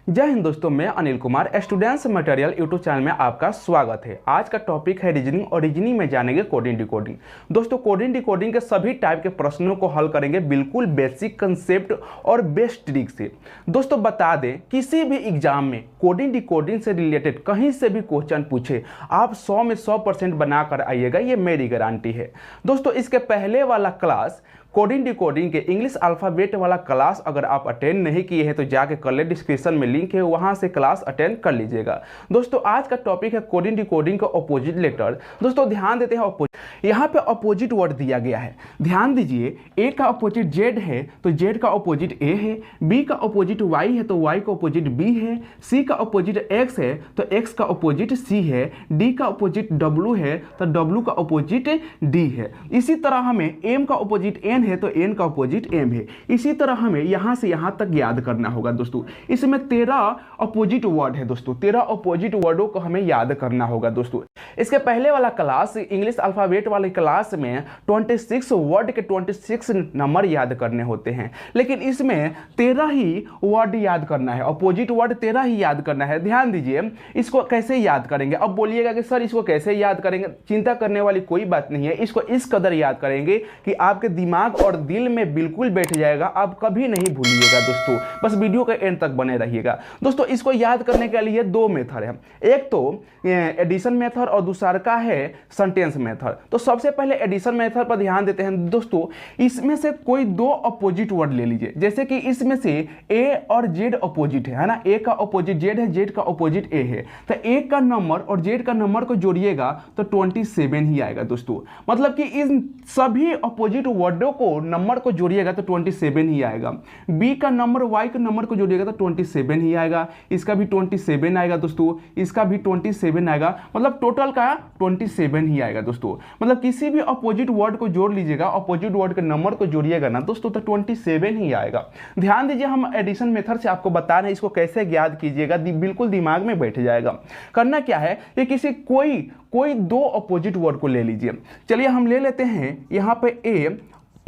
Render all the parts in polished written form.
जय हिंद दोस्तों, मैं Anil Kumar students material YouTube channel में आपका स्वागत है। आज का टॉपिक है रीजनिंग और रीजनिंग में जानेंगे कोडिंग डिकोडिंग। दोस्तों कोडिंग डिकोडिंग के सभी टाइप के प्रश्नों को हल करेंगे बिल्कुल बेसिक कंसेप्ट और बेस्ट ट्रिक से। दोस्तों बता दें, किसी भी एग्जाम में कोडिंग डिकोडिंग से रिलेटेड कहीं से भी क्वेश्चन पूछे आप 100 में 100% बनाकर आइएगा, ये मेरी गारंटी है। दोस्तों इसके पहले वाला क्लास कोडिंग डिकोडिंग के इंग्लिश अल्फ़ाबेट वाला क्लास अगर आप अटेंड नहीं किए हैं तो जाके कर ले, डिस्क्रिप्शन में लिंक है, वहां से क्लास अटेंड कर लीजिएगा। दोस्तों आज का टॉपिक है कोडिंग डिकोडिंग का अपोजिट लेटर। दोस्तों ध्यान देते हैं, यहाँ पे अपोजिट वर्ड दिया गया है, ध्यान दीजिए। ए का अपोजिट जेड है तो जेड का अपोजिट ए है, बी का अपोजिट वाई है तो वाई का अपोजिट बी है, सी का अपोजिट एक्स है तो एक्स का अपोजिट सी है, डी का अपोजिट डब्लू है तो डब्लू का अपोजिट डी है। इसी तरह हमें एम का अपोजिट एन है तो एन का अपोजिट एम है। इसी तरह हमें यहां से यहां तक याद करना होगा। दोस्तों इसमें 13 अपोजिट वर्ड है। दोस्तों 13 अपोजिट वर्डों को हमें याद करना होगा। दोस्तों इसके पहले वाला क्लास इंग्लिश अल्फाबेट वाले क्लास में 26 वर्ड के 26 नंबर याद करने होते हैं, लेकिन इसमें 13 ही वर्ड याद करना है, अपोजिट वर्ड 13 ही याद करना है। ध्यान दीजिए, इसको कैसे याद करेंगे। अब बोलिएगा कि सर इसको कैसे याद करेंगे, चिंता करने वाली कोई बात नहीं है। इसको इस कदर याद करेंगे कि आपके दिमाग और दिल में बिल्कुल बैठ जाएगा, आप कभी नहीं भूलिएगा। दोस्तों बस वीडियो के एंड तक बने रहिएगा। दोस्तों इसको याद करने के लिए दो मेथड है, एक तो एडिशन मेथड और दूसरा का है सेंटेंस मेथड। तो सबसे पहले एडिशन मेथड पर ध्यान देते हैं। दोस्तों इसमें से कोई दो अपोजिट वर्ड ले लीजिए, जैसे कि इसमें से ए और जेड अपोजिट है ना, ए का अपोजिट जेड है, जेड का अपोजिट ए है, तो ए का नंबर और जेड का नंबर को जोड़िएगा तो 27 ही आएगा। दोस्तों मतलब कि इन सभी अपोजिट वर्डों को नंबर को जोड़िएगा तो 27 ही आएगा। बी का नंबर वाई के नंबर को जोड़िएगा तो 27 ही आएगा, इसका भी 27 आएगा। दोस्तों इसका भी 27 आएगा, मतलब टोटल का 27 ही आएगा। दोस्तों मतलब किसी भी अपोजिट वर्ड को जोड़ लीजिएगा, अपोजिट वर्ड के नंबर को जोड़िएगा ना दोस्तों तो 27 ही आएगा। ध्यान दीजिए, हम एडिशन मेथड से आपको बता रहे हैं, इसको कैसे याद कीजिएगा, बिल्कुल दिमाग में बैठ जाएगा। करना क्या है, ये किसी कोई दो अपोजिट वर्ड को ले लीजिए। चलिए हम ले लेते हैं यहाँ पे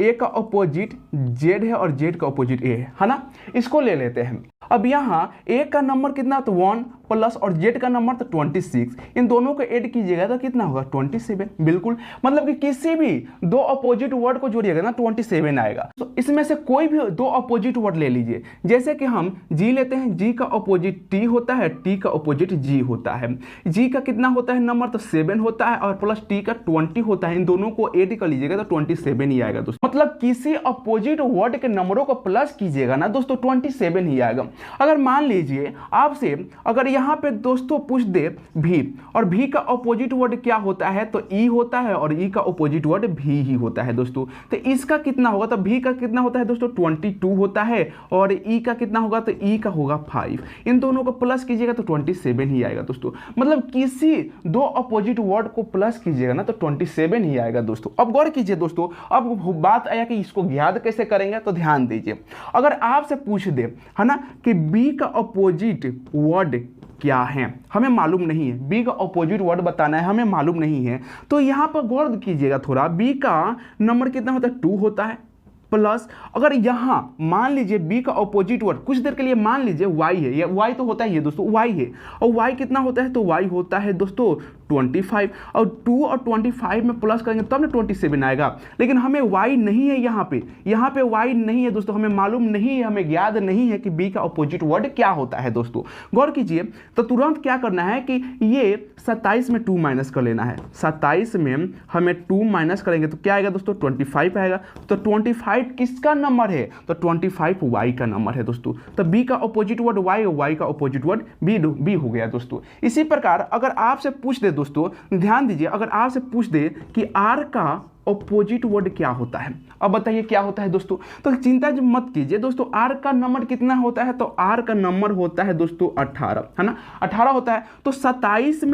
ए का अपोजिट जेड है और जेड का अपोजिट ए है ना, इसको ले लेते हैं। अब यहाँ ए का नंबर कितना तो 1 प्लस और जेड का नंबर तो 26, इन दोनों को ऐड कीजिएगा तो कितना होगा 27। बिल्कुल मतलब कि किसी भी दो अपोजिट वर्ड को जोड़िएगा ना 27 आएगा। तो इसमें से कोई भी दो अपोजिट वर्ड ले लीजिए, जैसे कि हम जी लेते हैं, जी का अपोजिट टी होता है, टी का अपोजिट जी होता है। जी का कितना होता है नंबर तो 7 होता है और प्लस टी का 20 होता है, इन दोनों को ऐड कर लीजिएगा तो 27 ही आएगा। दोस्तों मतलब किसी अपोजिट वर्ड के नंबरों को प्लस कीजिएगा ना दोस्तों 27 ही आएगा। अगर मान लीजिए आपसे अगर यहाँ पे दोस्तों पूछ दे भी, और भी का अपोजिट वर्ड क्या होता है तो ई होता है, और ई का अपोजिट वर्ड भी ही होता है। दोस्तों तो इसका कितना होगा तो भी का कितना होता है दोस्तों 22 होता है, और ई का कितना होगा तो ई का होगा 5, इन दोनों को प्लस कीजिएगा तो 27 ही आएगा। दोस्तों मतलब किसी दो अपोजिट वर्ड को प्लस कीजिएगा ना तो 27 ही आएगा। दोस्तों अब गौर कीजिए दोस्तों, अब बात आया कि इसको याद कैसे करेंगे, तो ध्यान दीजिए। अगर आपसे पूछ दे है ना कि बी का अपोजिट वर्ड क्या है, हमें मालूम नहीं है, बी का अपोजिट वर्ड बताना है, हमें मालूम नहीं है, तो यहां पर गौर कीजिएगा थोड़ा। बी का नंबर कितना होता है 2 होता है, प्लस अगर यहां मान लीजिए बी का अपोजिट वर्ड कुछ देर के लिए मान लीजिए वाई है, या वाई तो होता ही है दोस्तों, वाई है, और वाई कितना होता है तो वाई होता है दोस्तों 25, और 2 और 25 में प्लस करेंगे तब ना 27 आएगा। लेकिन हमें वाई नहीं है, यहाँ पे वाई नहीं है दोस्तों, हमें मालूम नहीं है, हमें याद नहीं है कि बी का अपोजिट वर्ड क्या होता है। दोस्तों गौर कीजिए, तो तुरंत क्या करना है कि ये 27 में 2 माइनस कर लेना है, 27 में हमें 2 माइनस करेंगे तो क्या आएगा दोस्तों 25 आएगा। तो 25 किसका नंबर है तो 25 वाई का नंबर है। दोस्तों तो बी का अपोजिट वर्ड वाई, वाई का अपोजिट वर्ड बी हो गया। दोस्तों इसी प्रकार अगर आपसे पूछ दे दोस्तों, ध्यान दीजिए, अगर आपसे पूछ दे कि आर का अपोजिट वर्ड क्या होता है, अब बताइए क्या होता है दोस्तों। तो चिंता जो मत कीजिए दोस्तों, आर का नंबर कितना होता है तो आर का नंबर होता है दोस्तों 18 है ना, 18 होता है। तो 27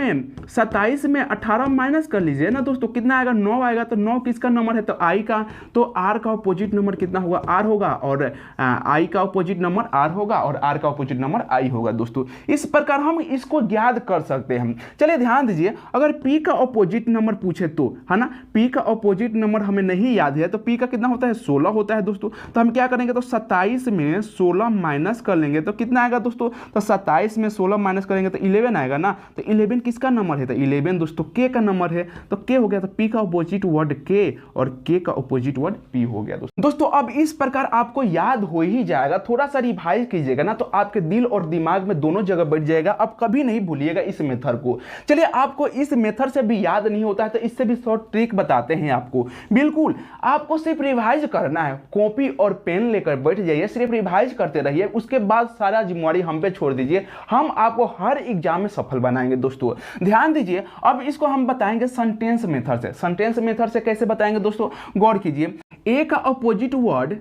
में 18 माइनस कर लीजिए ना दोस्तों, कितना आएगा 9 आएगा। तो 9 किसका नंबर है तो आई का, तो आर का अपोजिट नंबर कितना होगा आर होगा, और आई का अपोजिट नंबर आर होगा, और आर का अपोजिट नंबर आई होगा। दोस्तों इस प्रकार हम इसको याद कर सकते हैं। चलिए ध्यान दीजिए, अगर पी का अपोजिट नंबर पूछे तो है ना, पी का अपोजिट नंबर हमें नहीं याद है तो पी का कितना होता है 16 होता है दोस्तों। तो हम क्या करेंगे, तो 27 में 16 माइनस कर लेंगे तो कितना आएगा दोस्तों, तो 27 में 16 माइनस करेंगे तो 11 आएगा ना। तो 11 किसका नंबर है, तो 11 दोस्तों के का नंबर है। तो के हो गया, तो पी का अपोजिट वर्ड के और के का अपोजिट वर्ड पी हो गया दोस्तों। अब इस प्रकार आपको याद हो ही जाएगा, थोड़ा सा रिवाइज कीजिएगा ना तो आपके दिल और दिमाग में दोनों जगह बैठ जाएगा, आप कभी नहीं भूलिएगा इस मेथड को। चलिए आपको इस मेथड से भी याद नहीं होता है तो इससे भी शॉर्ट ट्रिक बताते हैं आपको। बिल्कुल आपको सिर्फ रिवाइज करना है, कॉपी और पेन लेकर बैठ जाइए, सिर्फ रिवाइज करते रहिए, उसके बाद सारा जिम्मेवारी हम पे छोड़ दीजिए, हम आपको हर एग्जाम में सफल बनाएंगे दोस्तों। ध्यान दीजिए, अब इसको हम बताएंगे सेंटेंस मेथड से। सेंटेंस मेथड से कैसे बताएंगे दोस्तों, गौर कीजिए। ए का अपोजिट वर्ड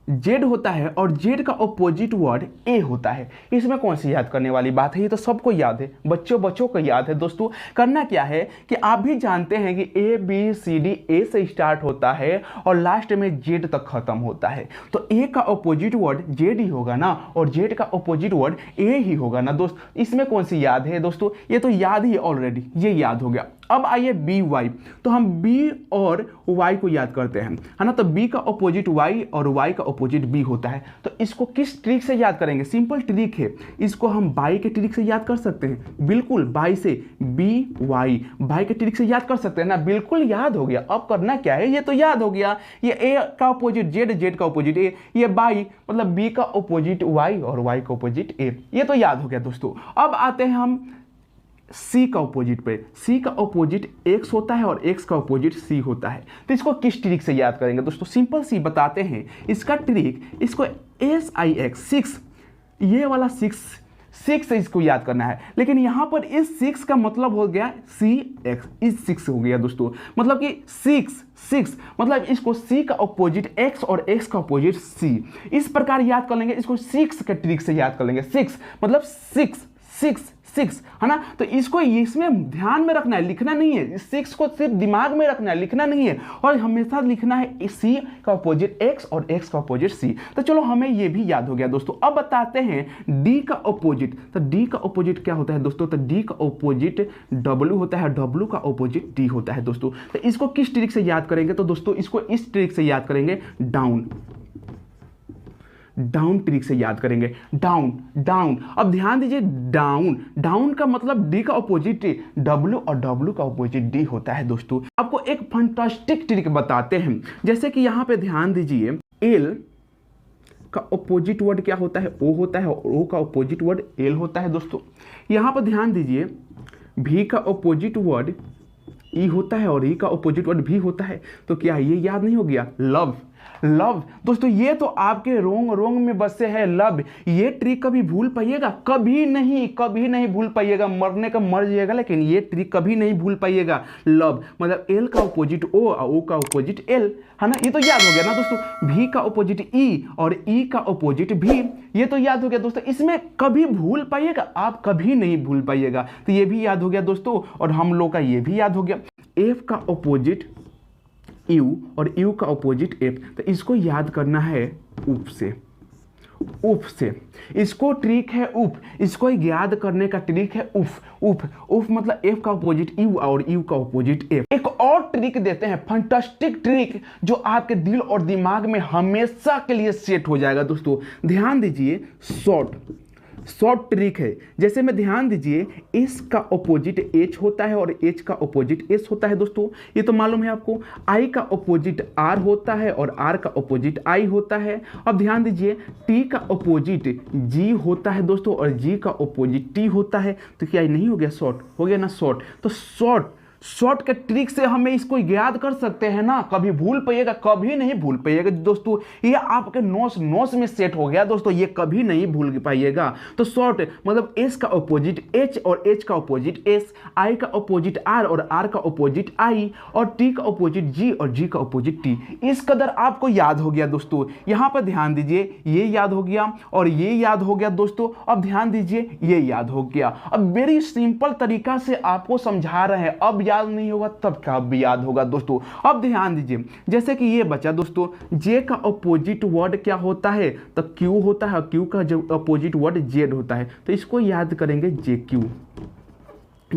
जेड होता है और जेड का अपोजिट वर्ड ए होता है। इसमें कौन सी याद करने वाली बात है, ये तो सबको याद है, बच्चों को याद है दोस्तों। करना क्या है कि आप भी जानते हैं कि A B C D A से स्टार्ट होता है और लास्ट में जेड तक खत्म होता है। तो ए का अपोजिट वर्ड जेड ही होगा ना और जेड का अपोजिट वर्ड ए ही होगा ना दोस्त। इसमें कौन सी याद है दोस्तों, ये तो याद ही ऑलरेडी, ये याद हो गया। अब आइए बी वाई, तो हम बी और वाई को याद करते हैं, है ना। तो बी का अपोजिट वाई और वाई का अपोजिट बी होता है। तो इसको किस ट्रिक से याद करेंगे, सिंपल ट्रिक है, इसको हम बाई के ट्रिक से याद कर सकते हैं। बिल्कुल बाई से, बी वाई बाई के ट्रिक से याद कर सकते हैं ना, बिल्कुल याद हो गया। अब करना क्या है, ये तो याद हो गया, ये ए का अपोजिट जेड, जेड का अपोजिट ए, ये बाई मतलब बी का अपोजिट वाई और वाई का अपोजिट ए, ये तो याद हो गया दोस्तों। अब आते हैं हम सी का अपोजिट पे। सी का अपोजिट एक्स होता है और एक्स का अपोजिट सी होता है। तो इसको किस ट्रिक से याद करेंगे दोस्तों, सिंपल सी बताते हैं इसका ट्रिक। इसको एस आई एक्स, सिक्स, ये वाला सिक्स से इसको याद करना है, लेकिन यहां पर इस सिक्स का मतलब हो गया सी एक्स, इस सिक्स हो गया दोस्तों, मतलब कि सिक्स मतलब इसको सी का अपोजिट एक्स और एक्स का अपोजिट सी, इस प्रकार याद कर लेंगे। इसको सिक्स के ट्रिक से याद कर लेंगे। सिक्स मतलब सिक्स है ना। तो इसको इसमें ध्यान में रखना है, लिखना नहीं है, इस सिक्स को सिर्फ दिमाग में रखना है, लिखना नहीं है, और हमेशा लिखना है सी का अपोजिट एक्स और एक्स का अपोजिट सी। तो चलो हमें ये भी याद हो गया दोस्तों। अब बताते हैं डी का अपोजिट। तो डी का अपोजिट क्या होता है दोस्तों, तो डी का अपोजिट डब्ल्यू होता है, डब्ल्यू का अपोजिट डी होता है दोस्तों। तो इसको किस ट्रिक से याद करेंगे, तो दोस्तों इसको इस ट्रिक से याद करेंगे, डाउन ट्रिक से याद करेंगे। डाउन अब ध्यान दीजिए, डाउन का मतलब डी का अपोजिट डब्ल्यू और डब्ल्यू का अपोजिट डी होता है दोस्तों। आपको एक फंटास्टिक ट्रिक बताते हैं, जैसे कि यहां पे ध्यान दीजिए, एल का अपोजिट वर्ड क्या होता है, ओ होता है, और ओ का अपोजिट वर्ड एल होता है दोस्तों। यहां पर ध्यान दीजिए, भी का अपोजिट वर्ड ई होता है और ई का अपोजिट वर्ड भी होता है। तो क्या ये याद नहीं हो गया, लव दोस्तों, ये तो आपके रोंग में बसे है लव। ये ट्रिक कभी भूल पाइएगा, कभी नहीं भूल पाइएगा, मरने का मर जाइएगा, लेकिन ये ट्रिक कभी नहीं भूल पाइएगा। लव मतलब एल का अपोजिट ओ और ओ का अपोजिट एल, है ना, ये तो याद हो गया ना दोस्तों। भी का अपोजिट ई और ई का अपोजिट भी, ये तो याद हो गया दोस्तों। इसमें कभी भूल पाइएगा, आप कभी नहीं भूल पाइएगा। तो ये भी याद हो गया दोस्तों, और हम लोग का ये भी याद हो गया। एफ का अपोजिट यू और यू का अपोजिट एफ, तो इसको याद करना है उप से। इसको ट्रिक है उप, इसको याद करने का ट्रिक है उफ मतलब एफ का अपोजिट यू और यू का अपोजिट एफ। एक और ट्रिक देते हैं, फंटास्टिक ट्रिक, जो आपके दिल और दिमाग में हमेशा के लिए सेट हो जाएगा दोस्तों। ध्यान दीजिए, शॉर्ट ट्रिक है। जैसे में ध्यान दीजिए, एस का अपोजिट एच होता है और एच का अपोजिट एस होता है दोस्तों, ये तो मालूम है आपको। आई का अपोजिट आर होता है और आर का अपोजिट आई होता है। अब ध्यान दीजिए, टी का अपोजिट जी होता है दोस्तों और जी का अपोजिट टी होता है। तो क्या नहीं हो गया शॉर्ट, हो गया ना शॉर्ट। तो शॉर्ट के ट्रिक से हमें इसको याद कर सकते हैं ना, कभी भूल पाइएगा, कभी नहीं भूल पाइएगा दोस्तों। ये आपके नोस में सेट हो गया दोस्तों, ये कभी नहीं भूल पाइएगा। तो शॉर्ट मतलब एस का अपोजिट एच और एच का अपोजिट एस, आई का अपोजिट आर और आर का अपोजिट आई, और टी का अपोजिट जी और जी का अपोजिट टी। इस कदर आपको याद हो गया दोस्तों। यहां पर ध्यान दीजिए, ये याद हो गया और ये याद हो गया दोस्तों। अब ध्यान दीजिए, ये याद हो गया। अब वेरी सिंपल तरीका से आपको समझा रहे हैं, अब याद नहीं होगा तब क्या भी याद होगा दोस्तों। अब ध्यान दीजिए, जैसे कि ये बचा दोस्तों, जे का अपोजिट वर्ड क्या होता है, तो क्यू होता है, क्यू का जो अपोजिट वर्ड जेड होता है। तो इसको याद करेंगे जे क्यू,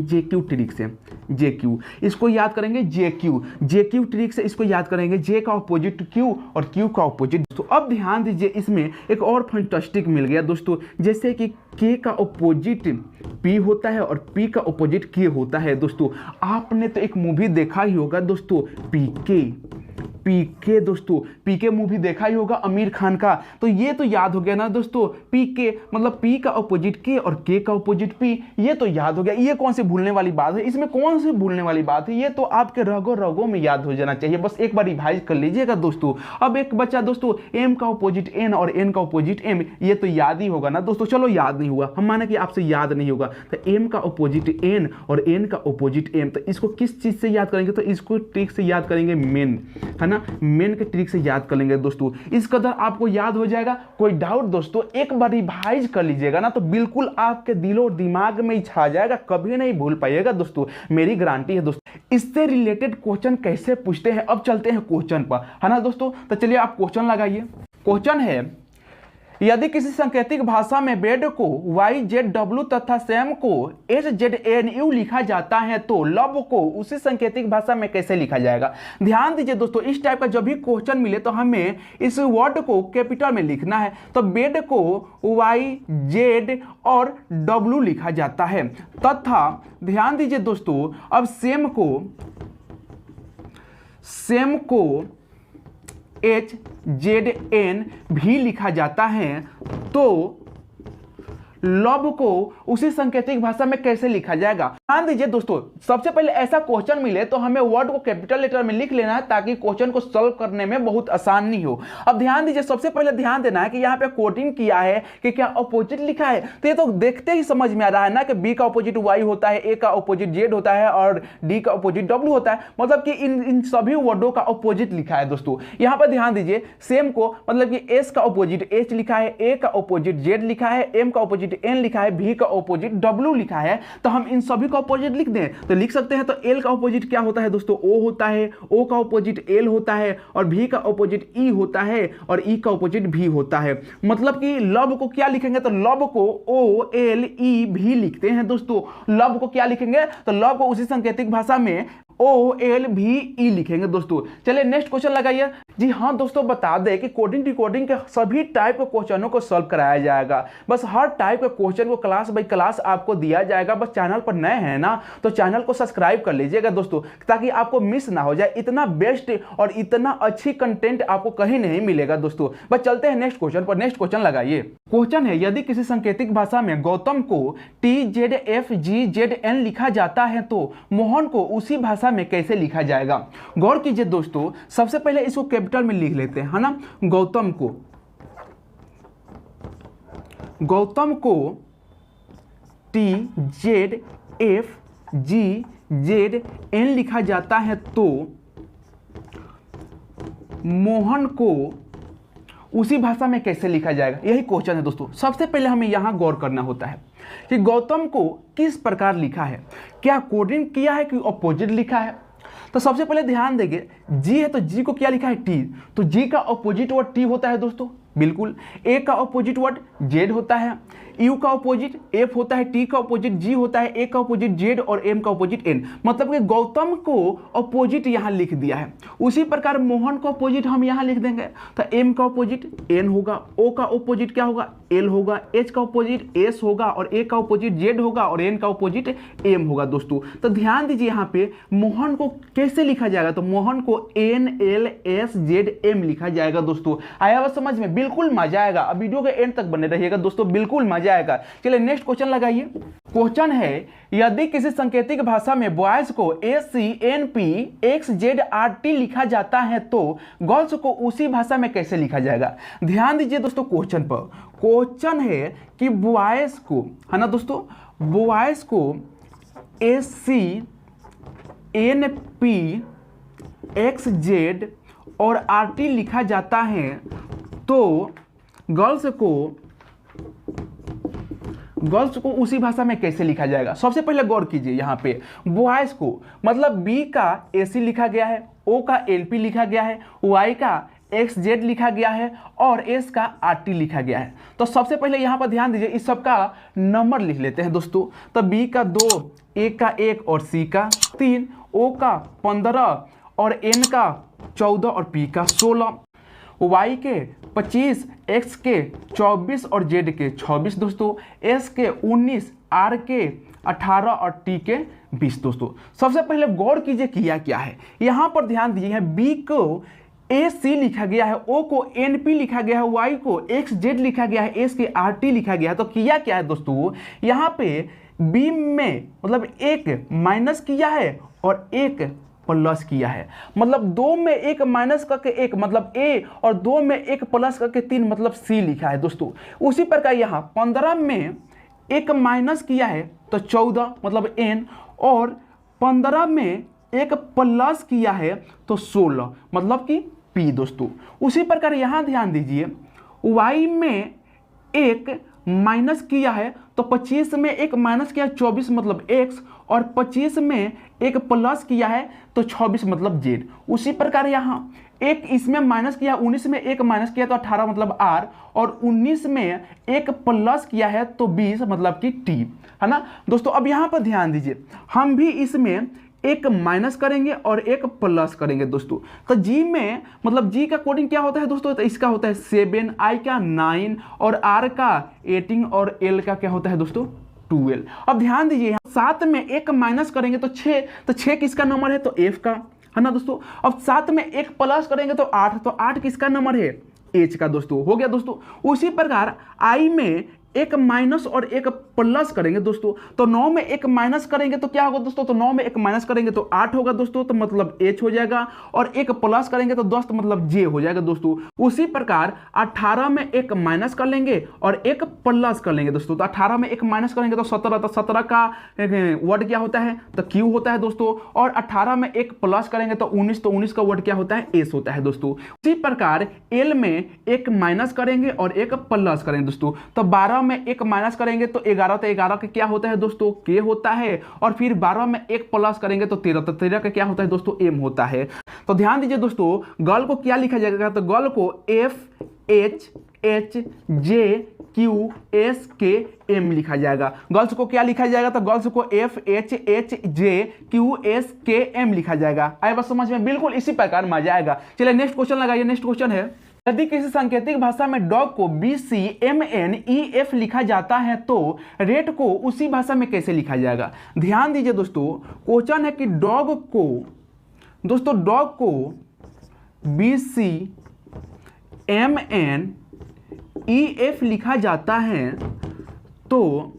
JQ ट्रिक से, JQ इसको याद करेंगे, JQ ट्रिक से इसको याद करेंगे, J का ऑपोजिट Q और Q का ऑपोजिट। तो अब ध्यान दीजिए, इसमें एक और फंटास्टिक मिल गया दोस्तों, जैसे कि K का ऑपोजिट P होता है और P का ऑपोजिट K होता है। दोस्तों आपने तो एक मूवी देखा ही होगा दोस्तों, पीके दोस्तों, पीके मूवी देखा ही होगा आमिर खान का। तो ये तो याद हो गया ना दोस्तों, पीके मतलब P का ऑपोजिट K और K का ऑपोजिट P, ये तो याद हो गया। ये कौन सी भूलने वाली बात है, इसमें कौन सी भूलने वाली बात है, ये तो आपके रगों में याद हो जाना चाहिए, बस एक बार रिवाइज कर लीजिएगा दोस्तों। अब एक बच्चा दोस्तों M का ऑपोजिट N और N का ऑपोजिट M, ये तो याद ही होगा ना दोस्तों। चलो याद नहीं हुआ, हम माने कि आपसे याद नहीं होगा, तो M का ऑपोजिट N और N का ऑपोजिट M, तो इसको किस चीज से याद करेंगे, तो इसको ट्रिक से याद करेंगे, मेन है ना, मेन के ट्रिक से याद कर लेंगे दोस्तों। इस कदर आपको याद हो जाएगा, कोई डाउट दोस्तों एक बार रिवाइज कर लीजिएगा ना, तो बिल्कुल आपके दिलो दिमाग में ही छा जाएगा, कभी नहीं भूल पाइएगा दोस्तों, मेरी गारंटी है दोस्तों। इससे रिलेटेड क्वेश्चन कैसे पूछते हैं, अब चलते हैं क्वेश्चन पर, है ना दोस्तों। तो चलिए आप क्वेश्चन लगाइए। क्वेश्चन है, यदि किसी सांकेतिक भाषा में बेड को YZW तथा सैम को SZNU लिखा जाता है तो लव को उसी सांकेतिक भाषा में कैसे लिखा जाएगा। ध्यान दीजिए दोस्तों, इस टाइप का जब भी क्वेश्चन मिले तो हमें इस वर्ड को कैपिटल में लिखना है। तो बेड को YZ और W लिखा जाता है, तथा ध्यान दीजिए दोस्तों, अब सेम को HZN भी लिखा जाता है, तो लव को उसी सांकेतिक भाषा में कैसे लिखा जाएगा। ध्यान दीजिए दोस्तों, सबसे पहले ऐसा क्वेश्चन मिले तो हमें वर्ड को कैपिटल लेटर में लिख लेना है, ताकि क्वेश्चन को सॉल्व करने में बहुत आसानी हो। अब ध्यान दीजिए, सबसे पहले ध्यान देना है कि यहाँ पे कोडिंग किया है कि क्या अपोजिट लिखा है, तो ये तो देखते ही समझ में आ रहा है ना कि B का अपोजिट Y होता है, A का अपोजिट Z होता है और D का अपोजिट W होता है, मतलब कि इन सभी वर्डों का अपोजिट लिखा है दोस्तों। यहाँ पर ध्यान दीजिए, सेम को मतलब कि S का अपोजिट H लिखा है, A का अपोजिट Z लिखा है, M का अपोजिट N लिखा है, V का ऑपोजिट W लिखा है, तो हम इन सभी का ऑपोजिट लिख दें तो लिख सकते हैं। तो L का ऑपोजिट क्या होता है दोस्तों, O होता है, O का ऑपोजिट L होता है और V का ऑपोजिट E होता है और E का ऑपोजिट V होता है। मतलब कि लव को क्या लिखेंगे, तो लव को OLEV लिखते हैं दोस्तों। लव को क्या लिखेंगे, तो लव को उसी सांकेतिक भाषा में OLVE लिखेंगे दोस्तों। चलिए नेक्स्ट क्वेश्चन लगाइए। जी हाँ दोस्तों, बता दें कि कोडिंग डिकोडिंग के सभी टाइप के क्वेश्चनों को सॉल्व कराया जाएगा। बस हर टाइप के क्वेश्चन को क्लास बाय क्लास आपको दिया जाएगा। बस चैनल पर नए हैं ना, तो चैनल को सब्सक्राइब कर लीजिएगा दोस्तों, ताकि आपको मिस ना हो जाए। इतना बेस्ट और इतना अच्छी कंटेंट आपको कहीं नहीं मिलेगा दोस्तों। बस चलते हैं नेक्स्ट क्वेश्चन पर। नेक्स्ट क्वेश्चन लगाइए। क्वेश्चन है, यदि किसी सांकेतिक भाषा में गौतम को TZFGZN लिखा जाता है तो मोहन को उसी भाषा में कैसे लिखा जाएगा। गौर कीजिए दोस्तों, सबसे पहले इसको कैपिटल में लिख लेते हैं, है ना। गौतम को TZFGZN लिखा जाता है तो मोहन को उसी भाषा में कैसे लिखा जाएगा, यही क्वेश्चन है दोस्तों। सबसे पहले हमें यहां गौर करना होता है कि गौतम को किस प्रकार लिखा है, क्या कोडिंग किया है कि अपोजिट लिखा है। तो सबसे पहले ध्यान देंगे, जी है तो जी को क्या लिखा है, टी, तो जी का अपोजिट वर्ड टी होता है दोस्तों, बिल्कुल। ए का अपोजिट वर्ड जेड होता है, यू का अपोजिट एफ होता है, टी का अपोजिट जी होता है, ए का अपोजिट जेड और एम का अपोजिट एन। मतलब कि गौतम को अपोजिट यहां लिख दिया है। उसी प्रकार मोहन का अपोजिट हम यहां लिख देंगे, तो एम का अपोजिट एन होगा, ओ का अपोजिट क्या होगा, एल होगा, एच का अपोजिट एस होगा और ए का अपोजिट जेड होगा और एन का अपोजिट एम होगा दोस्तों। तो ध्यान दीजिए यहाँ पे मोहन को कैसे लिखा जाएगा, तो मोहन को NLSZM लिखा जाएगा दोस्तों। आया बात समझ में, बिल्कुल मजा आएगा। अब वीडियो के एंड तक बने रहिएगा दोस्तों, बिल्कुल मजा आएगा। चलिए नेक्स्ट क्वेश्चन लगाइए। क्वेश्चन है, यदि किसी सांकेतिक भाषा में बॉयज को ACNPXZRT लिखा जाता है तो गर्ल्स को उसी भाषा में कैसे लिखा जाएगा। ध्यान दीजिए दोस्तों क्वेश्चन पर। क्वेश्चन है कि बॉयज को, है ना दोस्तों, बॉयज को ACNPXZ और RT लिखा जाता है तो गर्ल्स को उसी भाषा में कैसे लिखा जाएगा। सबसे पहले गौर कीजिए यहाँ पे, बॉयज को मतलब B का AC लिखा गया है, O का NP लिखा गया है, Y का XZ लिखा गया है और S का RT लिखा गया है। तो सबसे पहले यहाँ पर ध्यान दीजिए, इस सब का नंबर लिख लेते हैं दोस्तों। तो B का 2, A का 1 और C का 3, O का 15 और N का 14 और P का 16, Y के 25, X के 24 और Z के 26 दोस्तों, S के 19, R के 18 और T के 20 दोस्तों। सबसे पहले गौर कीजिए किया क्या है। यहाँ पर ध्यान दीजिए, B को AC लिखा गया है, O को NP लिखा गया है, Y को XZ लिखा गया है, S के RT लिखा गया है। तो किया क्या है दोस्तों, यहाँ पे B में मतलब एक माइनस किया है और एक प्लस किया है। मतलब 2 में एक माइनस करके 1 मतलब A और 2 में एक प्लस करके 3 मतलब C लिखा है दोस्तों। उसी प्रकार यहाँ 15 में एक माइनस किया है तो 14 मतलब N, और 15 में एक प्लस किया है तो 16 मतलब कि P दोस्तों। उसी प्रकार यहाँ ध्यान दीजिए, Y में एक माइनस किया है तो 25 में एक माइनस किया 24 मतलब X, और 25 में एक प्लस किया है तो 26 मतलब Z। उसी प्रकार यहाँ एक इसमें माइनस किया, 19 में एक माइनस किया तो 18 मतलब R, और 19 में एक प्लस किया है तो 20 मतलब कि T, है ना दोस्तों। अब यहाँ पर ध्यान दीजिए, हम भी इसमें एक माइनस करेंगे और एक प्लस करेंगे दोस्तों। तो G में मतलब G का कोडिंग क्या होता है दोस्तों, तो इसका होता है 7, I का 9 और R का 18 और L का क्या होता है दोस्तों 12। अब ध्यान दीजिए, 7 में एक माइनस करेंगे तो 6, तो 6 किसका नंबर है तो F का, है ना दोस्तों। अब 7 में एक प्लस करेंगे तो 8, तो 8 किसका नंबर है H का दोस्तों, हो गया दोस्तों। उसी प्रकार I में एक माइनस और एक प्लस करेंगे दोस्तों, तो 9 में एक माइनस करेंगे तो क्या होगा दोस्तों, तो 9 में एक माइनस करेंगे तो 8 होगा दोस्तों, तो मतलब H हो जाएगा, और एक प्लस करेंगे तो 10 तो मतलब J हो जाएगा दोस्तों। उसी प्रकार 18 में एक माइनस कर लेंगे और एक प्लस कर लेंगे दोस्तों, तो 18 में एक माइनस करेंगे तो 17, तो 17 का वर्ड क्या होता है तो Q होता है दोस्तों, और 18 में एक प्लस करेंगे तो 19, तो 19 का वर्ड क्या होता है S होता है दोस्तों। उसी प्रकार L में एक माइनस करेंगे और एक प्लस करेंगे दोस्तों, तो 12 में एक माइनस करेंगे तो 11, तो 11 का क्या होता है दोस्तों K होता है, और फिर 12 में एक प्लस करेंगे तो 13, तो 13 का क्या होता है दोस्तों M होता है। तो ध्यान दीजिए दोस्तों, गल को क्या लिखा जाएगा, तो गल को F H H J Q S K M लिखा जाएगा। गर्ल्स को क्या लिखा जाएगा, तो गर्ल्स को F H H J Q S K M लिखा जाएगा। आए बस समझ में, बिल्कुल इसी प्रकार मजा आएगा। चलिए नेक्स्ट क्वेश्चन लगाइए। नेक्स्ट क्वेश्चन है, यदि किसी सांकेतिक भाषा में डॉग को BCMNEF लिखा जाता है तो रेट को उसी भाषा में कैसे लिखा जाएगा। ध्यान दीजिए दोस्तों, क्वेश्चन है कि डॉग को BCMNEF लिखा जाता है तो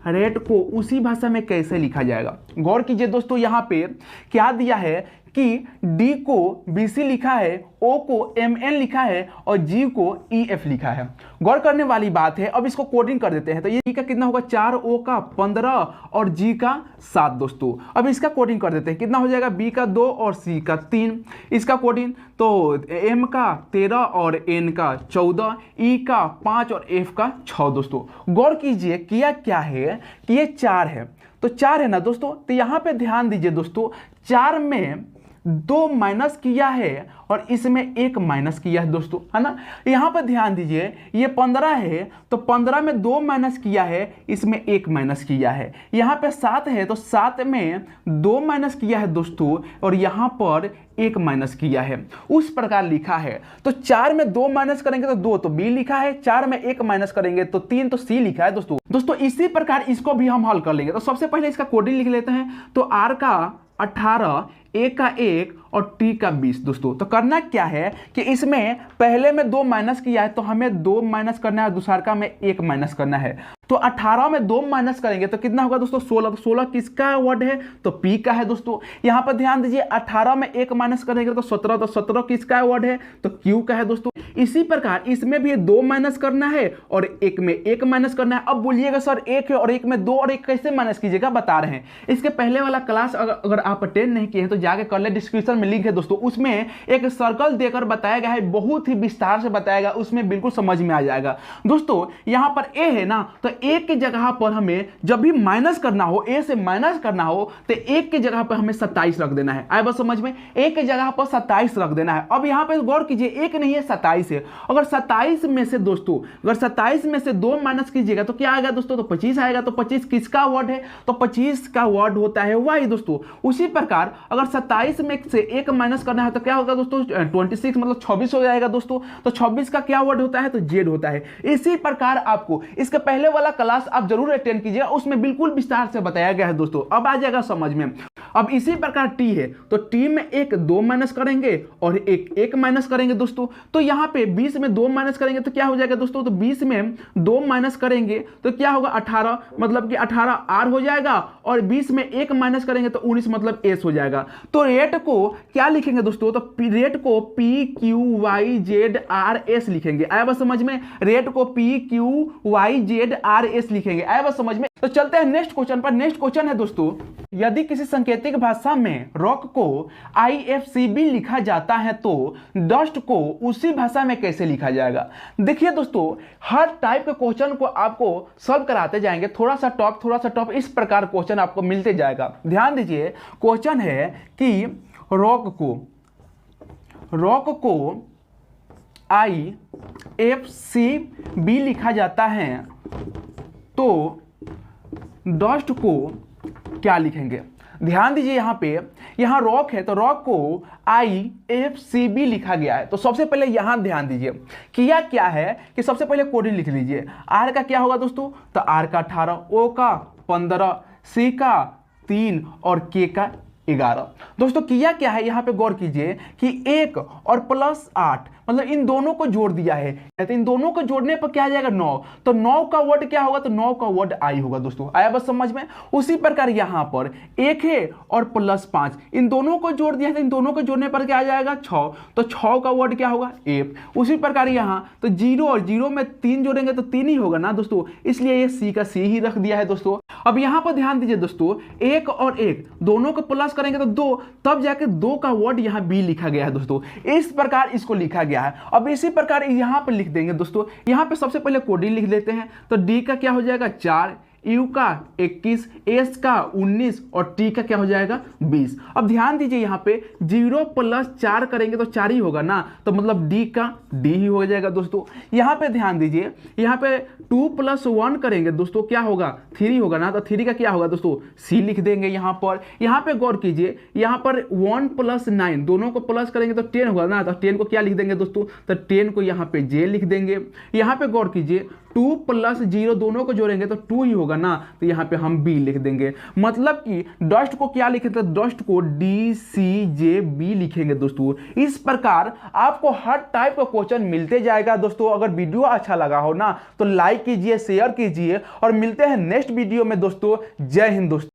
रेट को उसी भाषा में कैसे लिखा जाएगा। गौर कीजिए दोस्तों, यहाँ पे क्या दिया है कि D को BC लिखा है, O को MN लिखा है और G को EF लिखा है। गौर करने वाली बात है। अब इसको कोडिंग कर देते हैं, तो ये D का कितना होगा 4, O का 15 और G का 7 दोस्तों। अब इसका कोडिंग कर देते हैं, कितना हो जाएगा B का 2 और C का 3। इसका कोडिंग तो M का 13 और N का 14, E का 5 और F का 6 दोस्तों। गौर कीजिए किया क्या है कि ये 4 है, तो 4 है ना दोस्तों। तो यहाँ पे ध्यान दीजिए दोस्तों, 4 में 2 माइनस किया है और इसमें 1 माइनस किया है दोस्तों, है ना। यहाँ पर ध्यान दीजिए, ये 15 है तो 15 में 2 माइनस किया है, इसमें 1 माइनस किया है। यहाँ पे 7 है तो 7 में 2 माइनस किया है दोस्तों, और यहाँ पर 1 माइनस किया है। उस प्रकार लिखा है। तो 4 में 2 माइनस करेंगे तो 2, तो B लिखा है। 4 में 1 माइनस करेंगे तो 3, तो C लिखा है दोस्तों। इसी प्रकार इसको भी हम हल कर लेंगे। तो सबसे पहले इसका कोडिंग लिख लेते हैं। तो R का 18, A का 1 और T का 20 दोस्तों। तो करना क्या है कि इसमें पहले में 2 माइनस किया है तो हमें 2 माइनस करना है, दूसरा का में 1 माइनस करना है। तो 18 में 2 माइनस करेंगे तो कितना होगा दोस्तों 16। तो 16 किसका वर्ड है तो P का है दोस्तों। यहाँ पर ध्यान दीजिए, 18 में 1 माइनस करेंगे तो 17, तो 17 किसका वर्ड है तो Q का है दोस्तों। इसी प्रकार इसमें भी 2 माइनस करना है और 1 में 1 माइनस करना है। अब बोलिएगा सर 1 है और 1 में 2 और 1 कैसे माइनस कीजिएगा, बता रहे हैं। इसके पहले वाला क्लास अगर आप अटेंड नहीं किए हैं तो जाके कर ले, डिस्क्रिप्शन में लिंक है दोस्तों, उसमें एक सर्कल देकर बताया गया है, बहुत ही विस्तार से बताया गया, उसमें बिल्कुल समझ में आ जाएगा दोस्तों। यहां पर ए है ना, तो एक की जगह पर हमें जब भी माइनस करना हो, ए से माइनस करना हो तो एक की जगह पर हमें 27 रख देना है। आए बस समझ में, एक की जगह पर 27 रख देना है। अब यहां पर गौर कीजिए, एक नहीं है 27 है। अगर 27 में से दोस्तों, अगर 27 में से 2 माइनस कीजिएगा तो क्या आएगा दोस्तों, तो 25 आएगा। तो 25 किसका वर्ड है, तो 25 का वर्ड होता है वाई दोस्तों। उसी प्रकार अगर 27 में से 1 माइनस करना है तो क्या होगा दोस्तों, 26 मतलब 26 हो जाएगा दोस्तों। तो 26 का क्या वर्ड होता है, तो जेड होता है। इसी प्रकार आपको इसके पहले वाला क्लास आप जरूर अटेंड कीजिएगा, उसमें बिल्कुल विस्तार से बताया गया है दोस्तों, अब आ जाएगा समझ में। अब इसी प्रकार टी है, तो टी में एक 2 माइनस करेंगे और एक माइनस करेंगे दोस्तों। तो यहां पे 20 में 2 माइनस करेंगे तो क्या हो जाएगा दोस्तों, तो 20 में 2 माइनस करेंगे तो क्या होगा 18, मतलब कि 18 आर हो जाएगा। और 20 में 1 माइनस करेंगे तो 19 मतलब एस हो जाएगा। तो रेट को क्या लिखेंगे दोस्तों, तो रेट को P Q Y Z R S लिखेंगे। आया बस समझ में, रेट को P Q Y Z R S लिखेंगे। आया बस समझ में। तो चलते हैं नेक्स्ट क्वेश्चन पर। नेक्स्ट क्वेश्चन है दोस्तों, यदि किसी सांकेतिक भाषा में रॉक को IFCB लिखा जाता है तो डस्ट को उसी भाषा में कैसे लिखा जाएगा। देखिए दोस्तों, हर टाइप के क्वेश्चन को आपको सॉल्व कराते जाएंगे, थोड़ा सा टॉप, इस प्रकार क्वेश्चन आपको मिलते जाएगा। ध्यान दीजिए, क्वेश्चन है कि रॉक को IFCB लिखा जाता है तो डस्ट को क्या लिखेंगे। ध्यान दीजिए, यहां रॉक है तो रॉक को IFCB लिखा गया है। तो सबसे पहले यहां ध्यान दीजिए, किया क्या है कि सबसे पहले कोडिंग लिख लीजिए। आर का क्या होगा दोस्तों, तो आर का 18, ओ का 15, सी का 3 और के का 11। दोस्तों किया क्या है, यहां पे गौर कीजिए कि 1 और +8 मतलब इन दोनों को जोड़ दिया है, तो इन दोनों को जोड़ने पर क्या आ जाएगा 9। तो 9 का वर्ड क्या होगा, तो 9 का वर्ड आई होगा दोस्तों। आया बस समझ में। उसी प्रकार यहां पर 1 है और +5 इन दोनों को जोड़ दिया है, तो इन दोनों को जोड़ने पर क्या आ जाएगा 6। तो 6 का वर्ड क्या होगा, एफ। उसी प्रकार यहां तो 0 और 0 में 3 जोड़ेंगे तो 3 ही होगा ना दोस्तों, इसलिए ये सी का सी ही रख दिया है दोस्तों। अब यहां पर ध्यान दीजिए दोस्तों, 1 और 1 दोनों को प्लस करेंगे तो 2, तब जाके 2 का वर्ड यहां बी लिखा गया है दोस्तों। इस प्रकार इसको लिखा गया है। अब इसी प्रकार यहां पर लिख देंगे दोस्तों। यहां पे सबसे पहले कोडिंग लिख लेते हैं, तो डी का क्या हो जाएगा 4, यू का 21, एस का 19 और टी का क्या हो जाएगा 20। अब ध्यान दीजिए, यहाँ पे 0 + 4 करेंगे तो 4 ही होगा ना, तो मतलब डी का डी ही हो जाएगा दोस्तों। यहाँ पे ध्यान दीजिए, यहाँ पे 2 + 1 करेंगे दोस्तों क्या होगा 3 होगा ना, तो 3 का क्या होगा दोस्तों सी लिख देंगे। यहाँ पे गौर कीजिए, यहाँ पर 1 + 9 दोनों को प्लस करेंगे तो 10 होगा ना, तो 10 को क्या लिख देंगे दोस्तों, तो 10 को यहाँ पे जे लिख देंगे। यहाँ पे गौर कीजिए 2 + 0 दोनों को जोड़ेंगे तो 2 ही होगा ना, तो यहाँ पे हम बी लिख देंगे। मतलब कि डस्ट को क्या लिखेंगे, तो डस्ट को DCJB लिखेंगे दोस्तों। इस प्रकार आपको हर टाइप का क्वेश्चन मिलते जाएगा दोस्तों। अगर वीडियो अच्छा लगा हो ना तो लाइक कीजिए, शेयर कीजिए और मिलते हैं नेक्स्ट वीडियो में दोस्तों। जय हिंद दोस्तों।